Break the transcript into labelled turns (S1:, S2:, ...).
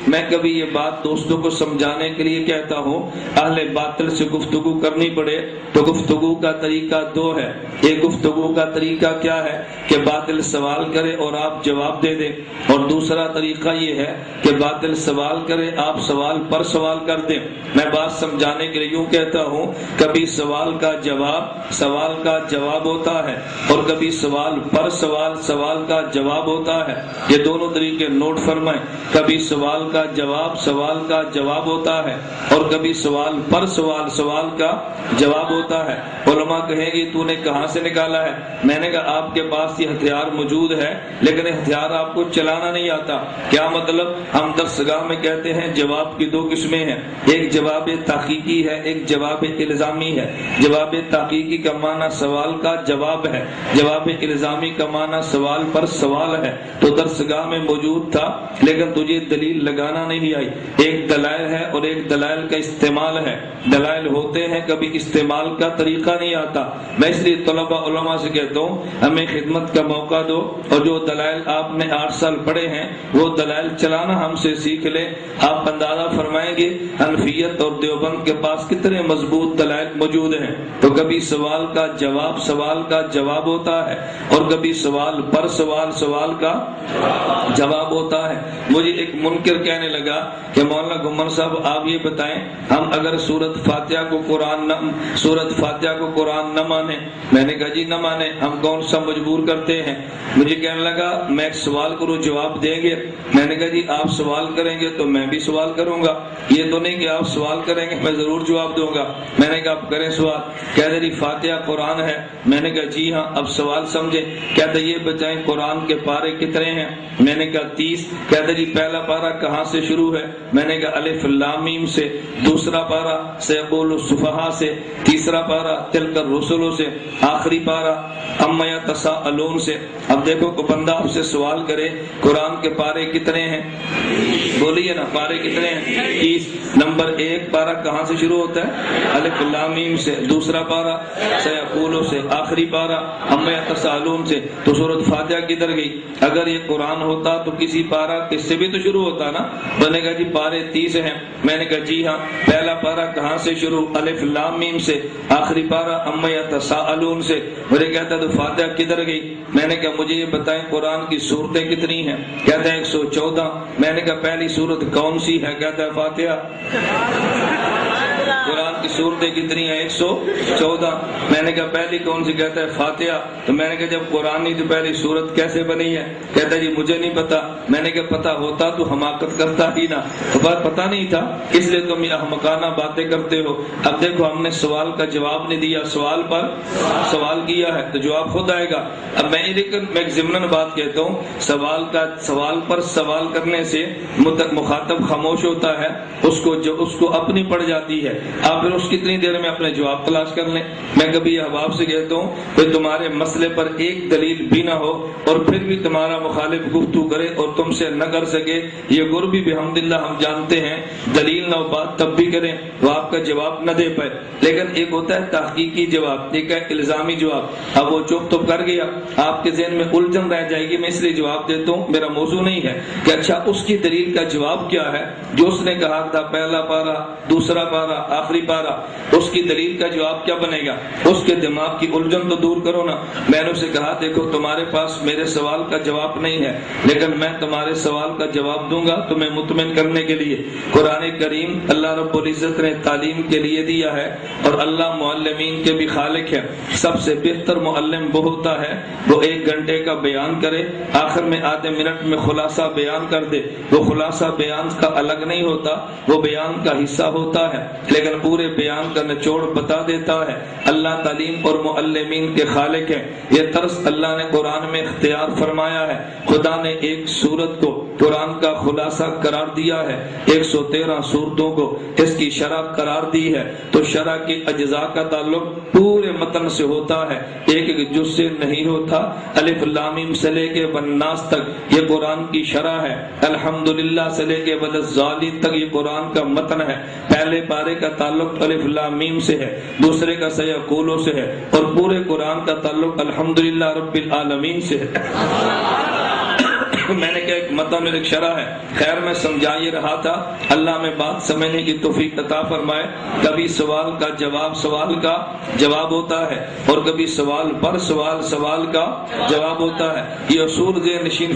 S1: میں کبھی یہ بات دوستوں کو سمجھانے کے لیے کہتا ہوں، اہل باطل سے گفتگو کرنی پڑے تو گفتگو کا طریقہ دو ہے۔ ایک گفتگو کا طریقہ کیا ہے کہ باطل سوال کرے اور آپ جواب دے دیں، اور دوسرا طریقہ یہ ہے کہ باطل سوال کرے آپ سوال پر سوال کر دیں۔ میں بات سمجھانے کے لیے یوں کہتا ہوں، کبھی سوال کا جواب ہوتا ہے، اور کبھی سوال پر سوال کا جواب ہوتا ہے۔ یہ دونوں طریقے نوٹ فرمائیں، کبھی سوال کا جواب ہوتا ہے، اور کبھی سوال پر سوال کا جواب ہوتا ہے۔ علماء کہیں گے تو نے کہاں سے نکالا ہے؟ میں نے کہا آپ کے پاس یہ ہتھیار موجود ہے، لیکن ہتھیار آپ کو چلانا نہیں آتا۔ کیا مطلب؟ ہم درسگاہ میں کہتے ہیں جواب کی دو قسمیں ہیں، ایک جواب تحقیقی ہے، ایک جواب الزامی ہے۔ جواب تحقیقی کا معنی سوال کا جواب ہے، جواب الزامی کا معنی سوال پر سوال ہے۔ تو درسگاہ میں موجود تھا لیکن تجھے دلیل لگانا نہیں آئی۔ ایک دلائل ہے اور ایک دلائل کا استعمال ہے۔ دلائل ہوتے ہیں، کبھی استعمال کا طریقہ نہیں آتا۔ میں اس لیے طلباء علماء سے کہتا ہوں ہمیں خدمت کا موقع دو، اور جو دلائل آپ نے 8 سال پڑھے ہیں وہ دلائل چلانا ہم سے سیکھ لیں۔ آپ اندازہ فرمائیں گے حنفیت اور دیوبند کے پاس کتنے مضبوط دلائل موجود ہیں۔ تو کبھی سوال کا جواب ہوتا ہے، اور کبھی سوال پر سوال کا جواب ہوتا ہے۔ مجھے ایک منکر کہنے لگا کہ مولانا گمن صاحب آپ یہ بتائیں، ہم اگر سورت فاتحہ کو قرآن نہ مانے؟ میں نے کہا جی نہ مانے، ہم کون سا مجبور کرتے ہیں؟ مجھے کہنے لگا میں ایک سوال کروں جواب دیں گے؟ میں نے کہا جی آپ سوال کریں گے تو میں بھی سوال کروں گا، یہ تو نہیں کہ آپ سوال کریں گے میں ضرور جواب دوں گا۔ میں نے کہا آپ کریں سوال۔ کہتے جی فاتحہ قرآن ہے؟ میں نے کہا جی ہاں۔ اب سوال سمجھے؟ کہتے یہ بتائیں قرآن کے پارے کتنے ہیں؟ میں نے کہا 30۔ کہتے جی پہلا پارہ کہاں سے شروع ہے؟ میں نے کہا الف لام میم سے، دوسرا پارہ سیقول السفہاء سے، تیسرا پارہ تلک الرسل سے، آخری پارہ اما یتساءلون سے۔ اب دیکھو کو بندہ آپ سے سوال کرے قرآن کے پارے کتنے ہیں؟ بولیے نا، پارے کتنے ہیں؟ 30۔ نمبر 1 پارہ کہاں سے شروع ہوتا ہے؟ الف لام میم سے، دوسرا پارہ سیقول سے، آخری پارہ اما یتساءلون سے۔ تو سورۃ فاتحہ کدھر گئی؟ اگر یہ قرآن ہوتا تو کسی پارہ کس سے بھی تو شروع ہوتا نا۔ میں نے کہا جی پارے 30 ہیں۔ میں نے کہا جی ہاں۔ پہلا پارہ کہاں سے شروع؟ الف لام میم سے، آخری پارہ اما یتساءلون سے۔ مجھے کہتا تو فاتحہ کدھر گئی؟ میں نے کہا مجھے یہ بتائیں قرآن کی سورتیں کتنی ہیں؟ کہتا ہے 114۔ میں نے کہا پہلی سورت کون سی ہے؟ کہتا ہے فاتحہ۔ قرآن کی صورتیں کتنی ہیں؟ 114۔ میں نے کہا پہلی کون سی؟ کہتا ہے فاتحہ۔ تو میں نے کہا جب قرآن نہیں تو پہلی صورت کیسے بنی ہے؟ کہتا ہے جی مجھے نہیں پتا۔ میں نے کہا پتا ہوتا تو حماقت کرتا ہی نہ، تو بات پتا نہیں تھا اس لیے تم یہ احمقانہ باتیں کرتے ہو۔ اب دیکھو ہم نے سوال کا جواب نہیں دیا، سوال پر سوال کیا ہے تو جواب خود آئے گا۔ اب میں ایک ضمن بات کہتا ہوں، سوال پر سوال کرنے سے مخاطب خاموش ہوتا ہے، اس کو اپنی پڑ جاتی ہے، آپ پھر اس کتنی دیر میں اپنے جواب تلاش کر لیں۔ میں کبھی احباب سے کہتا ہوں کہ تمہارے مسئلے پر ایک دلیل بھی نہ ہو اور پھر بھی تمہارا مخالف گفتگو کرے اور تم سے نہ کر سکے، یہ گر بھی بحمدللہ ہم جانتے ہیں، دلیل نہ ہو بات تب بھی کریں وہ آپ کا جواب نہ دے پائے۔ لیکن ایک ہوتا ہے تحقیقی جواب، ایک ہے الزامی جواب۔ اب وہ چپ تو کر گیا، آپ کے ذہن میں الجھن رہ جائے گی، میں اس لیے جواب دیتا ہوں، میرا موضوع نہیں ہے کہ اچھا اس کی دلیل کا جواب کیا ہے جو اس نے کہا تھا پہلا پارہ، دوسرا پارہ، آخری پارہ، اس کی دلیل کا جواب کیا بنے گا؟ اس کے دماغ کی الجھن تو دور کرو نا۔ میں نے اسے کہا دیکھو تمہارے پاس میرے سوال کا جواب نہیں ہے، لیکن میں تمہارے سوال کا جواب دوں گا تمہیں مطمئن کرنے کے لیے۔ قرآن کریم اللہ رب العزت نے تعلیم کے لیے دیا ہے، اور اللہ معلمین کے بھی خالق ہے۔ سب سے بہتر معلم وہ ہوتا ہے وہ 1 گھنٹے کا بیان کرے، آخر میں آدھے منٹ میں خلاصہ بیان کر دے۔ وہ خلاصہ بیان کا الگ نہیں ہوتا، وہ بیان کا حصہ ہوتا ہے، لیکن پورے بیان کا نچوڑ بتا دیتا ہے۔ اللہ تعلیم اور معلمین کے خالق ہے۔ یہ طرز اللہ نے قرآن میں اختیار فرمایا ہے۔ خدا نے ایک سورت کو قرآن کا خلاصہ قرار دیا ہے، 113 سورتوں کو اس کی شرح قرار دی ہے، تو شرح کے اجزاء کا تعلق پورے متن سے ہوتا ہے، ایک ایک جز سے نہیں ہوتا۔ الف لام میم سے لے کے والناس تک یہ قرآن کی شرح ہے، الحمدللہ سے لے کے والضالین تک یہ قرآن کا متن ہے۔ پہلے پارے کا تعلق الف لام میم سے ہے، دوسرے کا سیقولو سے ہے، اور پورے قرآن کا تعلق الحمدللہ رب العالمین سے ہے۔ میں نے کہا ایک متن اور ایک شرح ہے. خیر میں سمجھا یہ رہا تھا اللہ میں بات سمجھنے کی توفیق عطا فرمائے. کبھی سوال کا جواب ہوتا ہے اور کبھی سوال پر سوال کا جواب ہوتا ہے. یہ اصول ذہن نشین